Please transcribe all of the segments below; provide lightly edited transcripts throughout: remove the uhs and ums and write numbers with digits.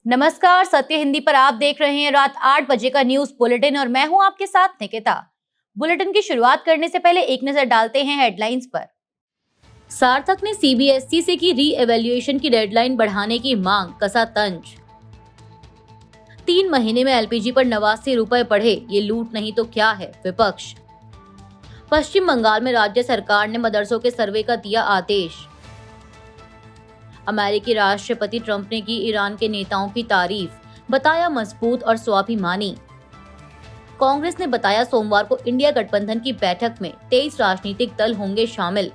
नमस्कार, सत्य हिंदी पर आप देख रहे हैं रात 8 बजे का न्यूज बुलेटिन और मैं हूं आपके साथ निकिता। बुलेटिन की शुरुआत करने से पहले एक नजर डालते हैं हेडलाइंस पर। सार्थक ने सीबीएसई से की री एवेल्युएशन की डेडलाइन बढ़ाने की मांग, कसा तंज। 3 महीने में एलपीजी पर 89 रुपए बढ़े, ये लूट नहीं तो क्या है, विपक्ष। पश्चिम बंगाल में राज्य सरकार ने मदरसों के सर्वे का दिया आदेश। अमेरिकी राष्ट्रपति ट्रंप ने की ईरान के नेताओं की तारीफ, बताया मजबूत और स्वाभिमानी। कांग्रेस ने बताया सोमवार को इंडिया गठबंधन की बैठक में 23 राजनीतिक दल होंगे शामिल।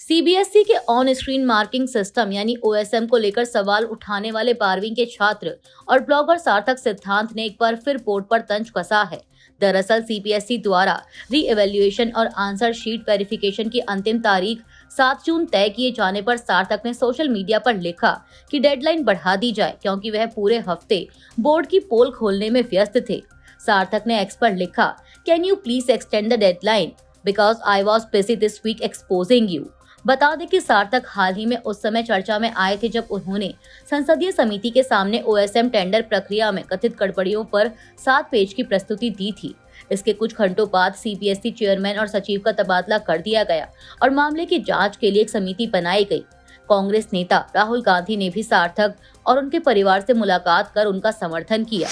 सीबीएसई के ऑन स्क्रीन मार्किंग सिस्टम यानी ओएसएम को लेकर सवाल उठाने वाले 12वीं के छात्र और ब्लॉगर सार्थक सिद्धांत ने एक बार फिर बोर्ड पर तंज कसा है। दरअसल सीबीएसई द्वारा री एवेल्युएशन और आंसर शीट वेरिफिकेशन की अंतिम तारीख 7 जून तय किए जाने पर सार्थक ने सोशल मीडिया पर लिखा कि डेडलाइन बढ़ा दी जाए क्योंकि वह पूरे हफ्ते बोर्ड की पोल खोलने में व्यस्त थे। सार्थक ने एक्स पर लिखा, can you please extend the deadline because I was busy this week exposing you. बता दें कि सार्थक हाल ही में उस समय चर्चा में आए थे जब उन्होंने संसदीय समिति के सामने ओएसएम टेंडर प्रक्रिया में कथित गड़बड़ियों पर 7 पेज की प्रस्तुति दी थी। इसके कुछ घंटों बाद सीबीएसई चेयरमैन और सचिव का तबादला कर दिया गया और मामले की जांच के लिए एक समिति बनाई गई। कांग्रेस नेता राहुल गांधी ने भी सार्थक और उनके परिवार से मुलाकात कर उनका समर्थन किया।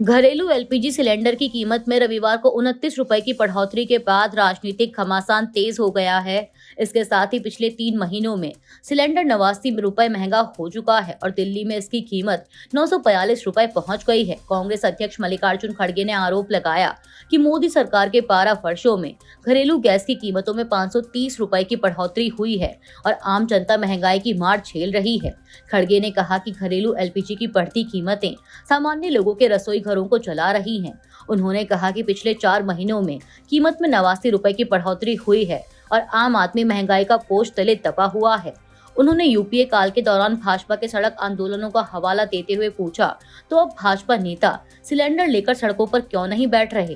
घरेलू एलपीजी सिलेंडर की कीमत में रविवार को 29 रुपए की बढ़ोतरी के बाद राजनीतिक घमासान तेज हो गया है। इसके साथ ही पिछले 3 महीनों में सिलेंडर 89 रुपए महंगा हो चुका है और दिल्ली में इसकी कीमत 942 रुपए पहुंच गई है। कांग्रेस अध्यक्ष मल्लिकार्जुन खड़गे ने आरोप लगाया कि मोदी सरकार के 12 वर्षों में घरेलू गैस की कीमतों में 530 रुपए की बढ़ोतरी हुई है और आम जनता महंगाई की मार झेल रही है। खड़गे ने कहा कि घरेलू एलपीजी की बढ़ती कीमतें सामान्य लोगों के रसोई घरों को चला रही हैं। उन्होंने कहा कि पिछले 4 महीनों में कीमत में 89 रुपए की बढ़ोतरी हुई है और आम आदमी महंगाई का बोझ तले दबा हुआ है। उन्होंने यूपीए काल के दौरान भाजपा के सड़क आंदोलनों का हवाला देते हुए पूछा, तो अब भाजपा नेता सिलेंडर लेकर सड़कों पर क्यों नहीं बैठ रहे।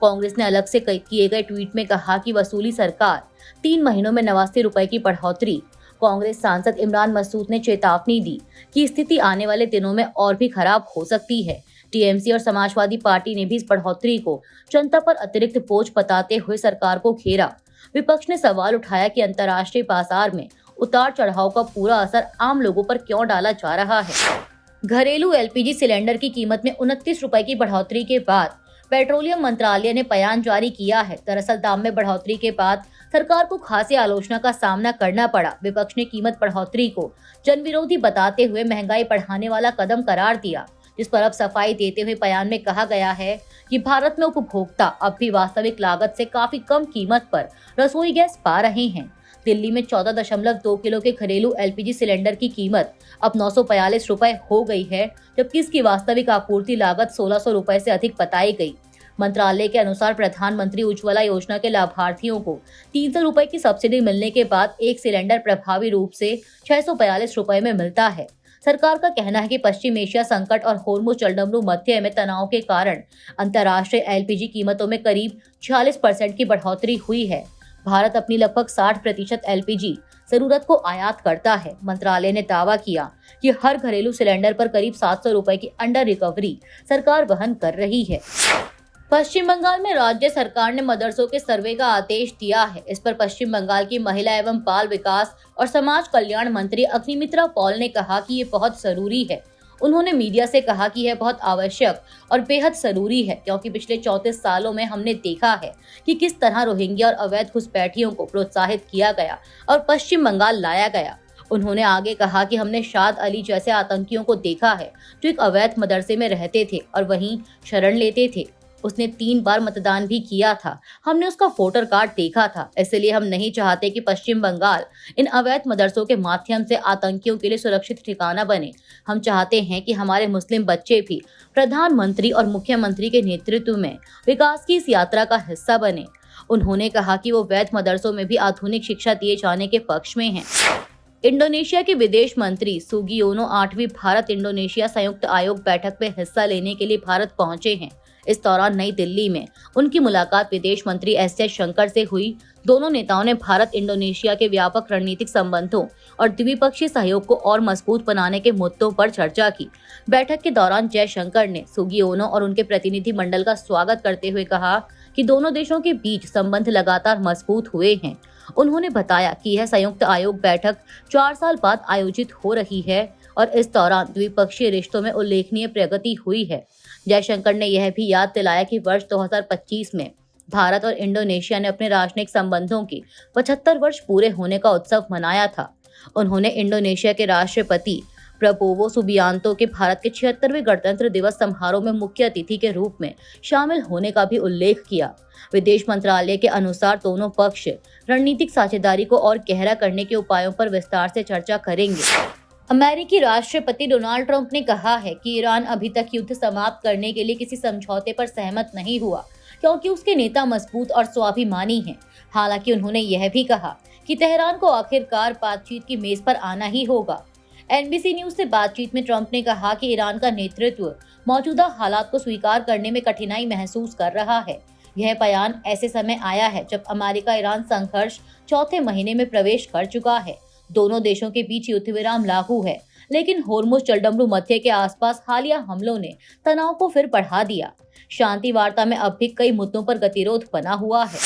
कांग्रेस ने अलग से किए गए ट्वीट में कहा कि वसूली सरकार 3 महीनों में 89 रुपए की बढ़ोतरी। कांग्रेस सांसद इमरान मसूद ने चेतावनी दी कि स्थिति आने वाले दिनों में और भी खराब हो सकती है। टीएमसी और समाजवादी पार्टी ने भी इस बढ़ोतरी को जनता पर अतिरिक्त बोझ बताते हुए सरकार को घेरा। विपक्ष ने सवाल उठाया कि अंतर्राष्ट्रीय बाजार में उतार चढ़ाव का पूरा असर आम लोगों पर क्यों डाला जा रहा है। घरेलू एलपीजी सिलेंडर की कीमत में 29 रुपए की बढ़ोतरी के बाद पेट्रोलियम मंत्रालय ने बयान जारी किया है। दरअसल दाम में बढ़ोतरी के बाद सरकार को खासी आलोचना का सामना करना पड़ा। विपक्ष ने कीमत बढ़ोतरी को जनविरोधी बताते हुए महंगाई बढ़ाने वाला कदम करार दिया, जिस पर अब सफाई देते हुए बयान में कहा गया है कि भारत में उपभोक्ता अब भी वास्तविक लागत से काफी कम कीमत पर रसोई गैस पा रहे हैं। दिल्ली में 14.2 किलो के घरेलू एलपीजी सिलेंडर की कीमत अब 942 रुपए हो गई है, जबकि इसकी वास्तविक आपूर्ति लागत 1600 रुपए से अधिक बताई गई। मंत्रालय के अनुसार प्रधानमंत्री उज्ज्वला योजना के लाभार्थियों को 300 रुपए की सब्सिडी मिलने के बाद एक सिलेंडर प्रभावी रूप से 642 रुपए में मिलता है। सरकार का कहना है कि पश्चिम एशिया संकट और होर्मुज जलडमरू मध्य में तनाव के कारण अंतर्राष्ट्रीय एलपीजी कीमतों में करीब 46% की बढ़ोतरी हुई है। भारत अपनी लगभग 60% एलपीजी जरूरत को आयात करता है। मंत्रालय ने दावा किया कि हर घरेलू सिलेंडर पर करीब 700 रुपए की अंडर रिकवरी सरकार वहन कर रही है। पश्चिम बंगाल में राज्य सरकार ने मदरसों के सर्वे का आदेश दिया है। इस पर पश्चिम बंगाल की महिला एवं बाल विकास और समाज कल्याण मंत्री अग्निमित्रा पॉल ने कहा कि ये बहुत जरूरी है। उन्होंने मीडिया से कहा कि यह बहुत आवश्यक और बेहद जरूरी है क्योंकि पिछले 34 सालों में हमने देखा है कि किस तरह रोहिंग्या और अवैध घुसपैठियों को प्रोत्साहित किया गया और पश्चिम बंगाल लाया गया। उन्होंने आगे कहा कि हमने शाद अली जैसे आतंकियों को देखा है जो एक अवैध मदरसे में रहते थे और वहीं शरण लेते थे। उसने 3 बार मतदान भी किया था। हमने उसका वोटर कार्ड देखा था। इसलिए हम नहीं चाहते कि पश्चिम बंगाल इन अवैध मदरसों के माध्यम से आतंकियों के लिए सुरक्षित ठिकाना बने। हम चाहते हैं कि हमारे मुस्लिम बच्चे भी प्रधानमंत्री और मुख्यमंत्री के नेतृत्व में विकास की इस यात्रा का हिस्सा बने। उन्होंने कहा कि वो वैध मदरसों में भी आधुनिक शिक्षा दिए जाने के पक्ष में हैं। इंडोनेशिया के विदेश मंत्री सुगियोनो 8वीं भारत इंडोनेशिया संयुक्त आयोग बैठक में हिस्सा लेने के लिए भारत पहुंचे हैं। इस दौरान नई दिल्ली में उनकी मुलाकात विदेश मंत्री एस जयशंकर से हुई। दोनों नेताओं ने भारत इंडोनेशिया के व्यापक रणनीतिक संबंधों और द्विपक्षीय सहयोग को और मजबूत बनाने के मुद्दों पर चर्चा की। बैठक के दौरान जयशंकर ने सुगियोनो और उनके प्रतिनिधि मंडल का स्वागत करते हुए कहा कि दोनों देशों के बीच संबंध लगातार मजबूत हुए हैं। उन्होंने बताया कि यह संयुक्त आयोग बैठक 4 साल बाद आयोजित हो रही है और इस दौरान द्विपक्षीय रिश्तों में उल्लेखनीय प्रगति हुई है। जयशंकर ने यह भी याद दिलाया कि वर्ष 2025 में भारत और इंडोनेशिया ने अपने राजनयिक संबंधों के 75 वर्ष पूरे होने का उत्सव मनाया था। उन्होंने इंडोनेशिया के राष्ट्रपति प्रबोवो सुबियांतो के भारत के 76वें गणतंत्र दिवस समारोह में मुख्य अतिथि के रूप में शामिल होने का भी उल्लेख किया। विदेश मंत्रालय के अनुसार दोनों पक्ष रणनीतिक साझेदारी को और गहरा करने के उपायों पर विस्तार से चर्चा करेंगे। अमेरिकी राष्ट्रपति डोनाल्ड ट्रंप ने कहा है कि ईरान अभी तक युद्ध समाप्त करने के लिए किसी समझौते पर सहमत नहीं हुआ क्योंकि उसके नेता मजबूत और स्वाभिमानी हैं। हालांकि उन्होंने यह भी कहा कि तेहरान को आखिरकार बातचीत की मेज पर आना ही होगा। एनबीसी न्यूज से बातचीत में ट्रंप ने कहा कि ईरान का नेतृत्व मौजूदा हालात को स्वीकार करने में कठिनाई महसूस कर रहा है। यह बयान ऐसे समय आया है जब अमेरिका ईरान संघर्ष चौथे महीने में प्रवेश कर चुका है। दोनों देशों के बीच युद्ध विराम लागू है, लेकिन होर्मुज जलडमरू मध्य के आसपास हालिया हमलों ने तनाव को फिर बढ़ा दिया। शांति वार्ता में अब भी कई मुद्दों पर गतिरोध बना हुआ है।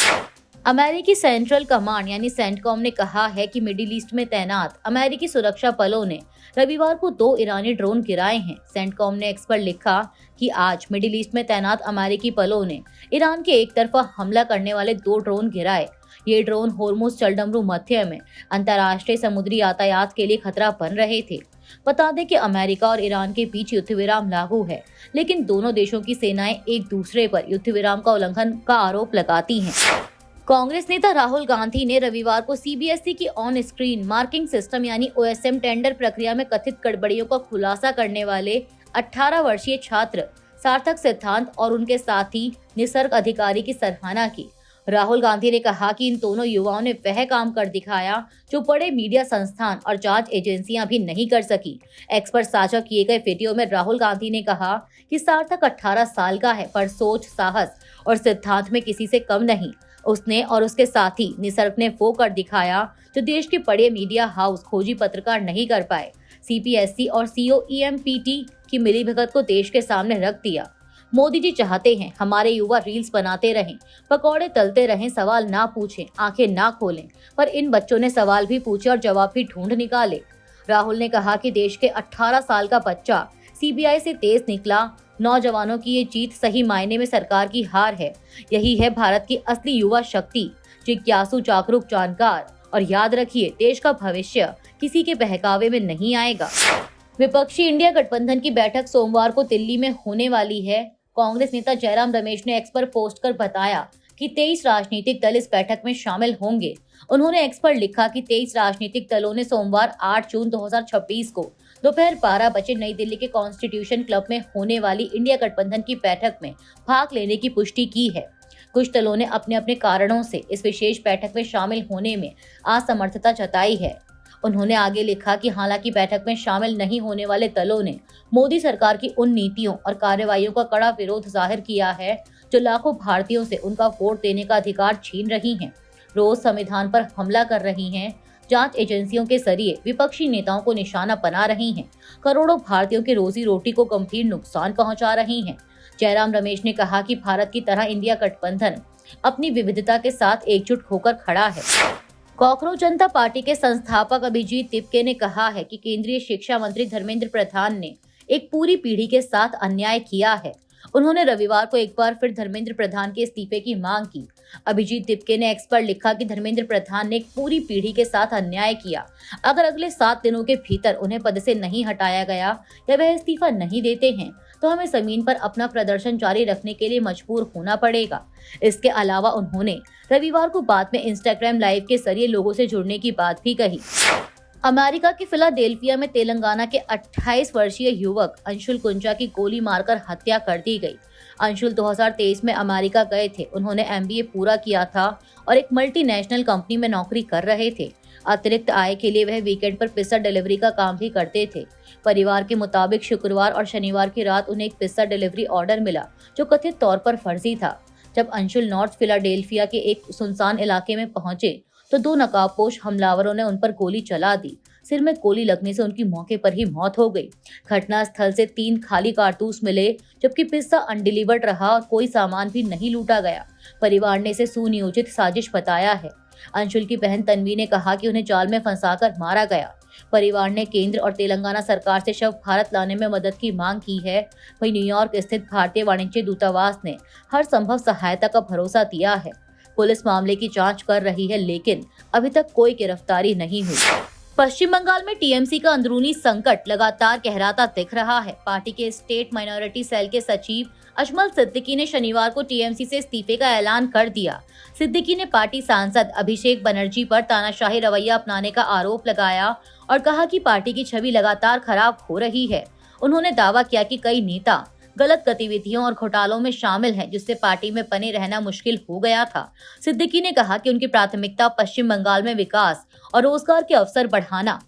अमेरिकी सेंट्रल कमांड यानी सेंटकॉम ने कहा है कि मिडिल ईस्ट में तैनात अमेरिकी सुरक्षा बलों ने रविवार को 2 ईरानी ड्रोन गिराए हैं। सेंटकॉम ने एक्स पर लिखा कि आज मिडिल ईस्ट में तैनात अमेरिकी बलों ने ईरान के एक तरफा हमला करने वाले 2 ड्रोन गिराए। ये ड्रोन होर्मुज जलडमरू मध्य में अंतर्राष्ट्रीय समुद्री यातायात के लिए खतरा बन रहे थे। बता दें कि अमेरिका और ईरान के बीच युद्ध विराम लागू है, लेकिन दोनों देशों की सेनाएं एक दूसरे पर युद्ध विराम का उल्लंघन का आरोप लगाती हैं। कांग्रेस नेता राहुल गांधी ने रविवार को सीबीएसई की ऑन स्क्रीन मार्किंग सिस्टम यानी ओएसएम टेंडर प्रक्रिया में कथित गड़बड़ियों का खुलासा करने वाले 18 वर्षीय छात्र सार्थक सिद्धांत और उनके साथी निसर्ग अधिकारी की सराहना की। राहुल गांधी ने कहा कि इन दोनों युवाओं ने वह काम कर दिखाया जो बड़े मीडिया संस्थान और जांच एजेंसियां भी नहीं कर सकी। एक्स पर साझा किए गए वीडियो में राहुल गांधी ने कहा कि सार्थक 18 साल का है, पर सोच, साहस और सिद्धांत में किसी से कम नहीं। उसने और उसके साथी निसर्ग ने वो कर दिखाया जो देश के बड़े मीडिया हाउस खोजी पत्रकार नहीं कर पाए। सीपीएससी और सीओईएमपीटी की मिलीभगत को देश के सामने रख दिया। मोदी जी चाहते हैं हमारे युवा रील्स बनाते रहें, पकौड़े तलते रहें, सवाल ना पूछें, आंखें ना खोलें, पर इन बच्चों ने सवाल भी पूछे और जवाब भी ढूंढ निकाले। राहुल ने कहा कि देश के 18 साल का बच्चा सीबीआई से तेज निकला। नौजवानों की ये जीत सही मायने में सरकार की हार है। यही है भारत की असली युवा शक्ति, जिज्ञासु, जागरूक, जानकार। और याद रखिए, देश का भविष्य किसी के बहकावे में नहीं आएगा। विपक्षी इंडिया गठबंधन की बैठक सोमवार को दिल्ली में होने वाली है। कांग्रेस नेता जयराम रमेश ने एक्स पर पोस्ट कर बताया कि 23 राजनीतिक दल इस बैठक में शामिल होंगे। उन्होंने एक्स पर लिखा कि 23 राजनीतिक दलों ने सोमवार 8 जून 2026 को दोपहर 12 बजे नई दिल्ली के कॉन्स्टिट्यूशन क्लब में होने वाली इंडिया गठबंधन की बैठक में भाग लेने की पुष्टि की है। कुछ दलों ने अपने अपने कारणों से इस विशेष बैठक में शामिल होने में असमर्थता जताई है। उन्होंने आगे लिखा कि हालांकि बैठक में शामिल नहीं होने वाले दलों ने मोदी सरकार की उन नीतियों और कार्रवाइयों का कड़ा विरोध जाहिर किया है जो लाखों भारतीयों से उनका वोट देने का अधिकार छीन रही हैं, रोज संविधान पर हमला कर रही हैं, जांच एजेंसियों के जरिए विपक्षी नेताओं को निशाना बना रही हैं, करोड़ों भारतीयों की रोजी रोटी को गंभीर नुकसान पहुंचा रही हैं। जयराम रमेश ने कहा कि भारत की तरह इंडिया गठबंधन अपनी विविधता के साथ एकजुट होकर खड़ा है। कॉकरोच जनता पार्टी के संस्थापक अभिजीत तिपके ने कहा है कि केंद्रीय शिक्षा मंत्री धर्मेंद्र प्रधान ने एक पूरी पीढ़ी के साथ अन्याय किया है। उन्होंने रविवार को एक बार फिर धर्मेंद्र प्रधान के इस्तीफे की मांग की। अभिजीत तिपके ने एक्स पर लिखा कि धर्मेंद्र प्रधान ने एक पूरी पीढ़ी के साथ अन्याय किया। अगर अगले 7 दिनों के भीतर उन्हें पद से नहीं हटाया गया या वह इस्तीफा नहीं देते हैं तो हमें जमीन पर अपना प्रदर्शन जारी रखने के लिए मजबूर होना पड़ेगा। इसके अलावा उन्होंने रविवार को बाद में इंस्टाग्राम लाइव के जरिए लोगों से जुड़ने की बात भी कही। अमेरिका के फिलाडेल्फिया में तेलंगाना के 28 वर्षीय युवक अंशुल कुंजा की गोली मारकर हत्या कर दी गई। अंशुल 2023 में अमेरिका गए थे। उन्होंने MBA पूरा किया था और एक मल्टीनेशनल कंपनी में नौकरी कर रहे थे। अतिरिक्त आय के लिए वह वीकेंड पर पिज्जा डिलीवरी का काम भी करते थे। परिवार के मुताबिक शुक्रवार और शनिवार की रात उन्हें एक पिज्जा डिलीवरी ऑर्डर मिला, जो कथित तौर पर फर्जी था। जब अंशुल नॉर्थ फिलाडेल्फिया के एक सुनसान इलाके में पहुंचे तो दो नकाबपोश हमलावरों ने उन पर गोली चला दी। सिर में गोली लगने से उनकी मौके पर ही मौत हो गई। घटनास्थल से 3 खाली कारतूस मिले, जबकि पिज्जा अनडिलीवर्ड रहा और कोई सामान भी नहीं लूटा गया। परिवार ने इसे सुनियोजित साजिश बताया है। अंशुल की बहन तन्वी ने कहा कि उन्हें जाल में फंसाकर मारा गया। परिवार ने केंद्र और तेलंगाना सरकार से शव भारत लाने में मदद की मांग की है। वहीं न्यूयॉर्क स्थित भारतीय वाणिज्य दूतावास ने हर संभव सहायता का भरोसा दिया है। पुलिस मामले की जांच कर रही है, लेकिन अभी तक कोई गिरफ्तारी नहीं हुई। पश्चिम बंगाल में टीएमसी का अंदरूनी संकट लगातार गहराता दिख रहा है। पार्टी के स्टेट माइनॉरिटी सेल के सचिव अजमल सिद्दीकी ने शनिवार को टीएमसी से इस्तीफे का ऐलान कर दिया। सिद्दीकी ने पार्टी सांसद अभिषेक बनर्जी पर तानाशाही रवैया अपनाने का आरोप लगाया और कहा कि पार्टी की छवि लगातार खराब हो रही है। उन्होंने दावा किया कि कई नेता गलत गतिविधियों और घोटालों में शामिल हैं, जिससे पार्टी में बने रहना मुश्किल हो गया था। सिद्दीकी ने कहा कि उनकी प्राथमिकता पश्चिम बंगाल में विकास और रोजगार के अवसर बढ़ाना।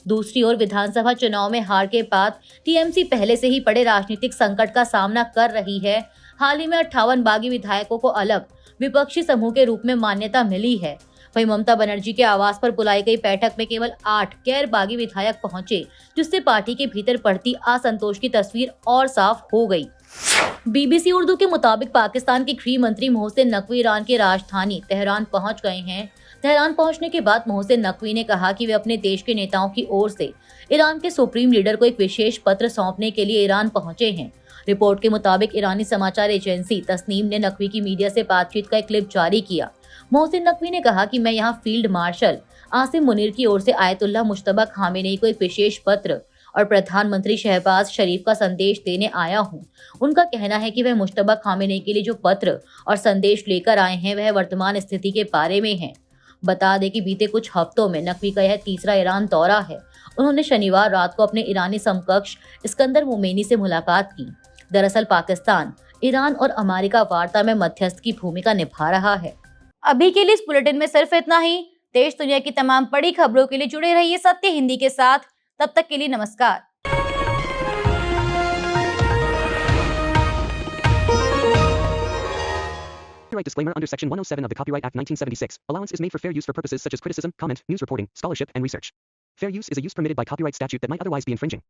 दूसरी ओर विधानसभा चुनाव में हार के बाद टीएमसी पहले से ही बड़े राजनीतिक संकट का सामना कर रही है। हाल ही में 58 बागी विधायकों को अलग विपक्षी समूह के रूप में मान्यता मिली है। वहीं ममता बनर्जी के आवास पर बुलाई गई बैठक में केवल 8 गैर बागी विधायक पहुंचे, जिससे पार्टी के भीतर बढ़ती असंतोष की तस्वीर और साफ हो गई। बीबीसी उर्दू के मुताबिक पाकिस्तान के गृह मंत्री मोहसिन नकवी ईरान की राजधानी तेहरान पहुंच गए हैं। तेहरान पहुंचने के बाद मोहसिन नकवी ने कहा कि वे अपने देश के नेताओं की ओर से ईरान के सुप्रीम लीडर को एक विशेष पत्र सौंपने के लिए ईरान पहुंचे हैं। रिपोर्ट के मुताबिक ईरानी समाचार एजेंसी तस्नीम ने नकवी की मीडिया से बातचीत का एक क्लिप जारी किया। मोहसिन नकवी ने कहा कि मैं यहां फील्ड मार्शल आसिम मुनीर की ओर से आयतुल्लाह मुश्तबा खामेनेई को एक विशेष पत्र और प्रधानमंत्री शहबाज शरीफ का संदेश देने आया हूं। उनका कहना है कि वह मुश्तबा खामेनेई के लिए जो पत्र और संदेश लेकर आए हैं वह वर्तमान स्थिति के बारे में है। बता दें कि बीते कुछ हफ्तों में नकवी का यह तीसरा ईरान दौरा है। उन्होंने शनिवार रात को अपने ईरानी समकक्ष इस्कंदर मोमेनी से मुलाकात की। दरअसल पाकिस्तान ईरान और अमेरिका वार्ता में मध्यस्थ की भूमिका निभा रहा है। अभी के लिए इस बुलेटिन में सिर्फ इतना ही। देश दुनिया की तमाम बड़ी खबरों के लिए जुड़े रहिए सत्य हिंदी के साथ। तब तक के लिए नमस्कार। Copyright disclaimer under Section 107 of the Copyright Act 1976. Allowance is made for fair use for purposes such as criticism, comment, news reporting, scholarship, and research. Fair use is a use permitted by copyright statute that might otherwise be infringing.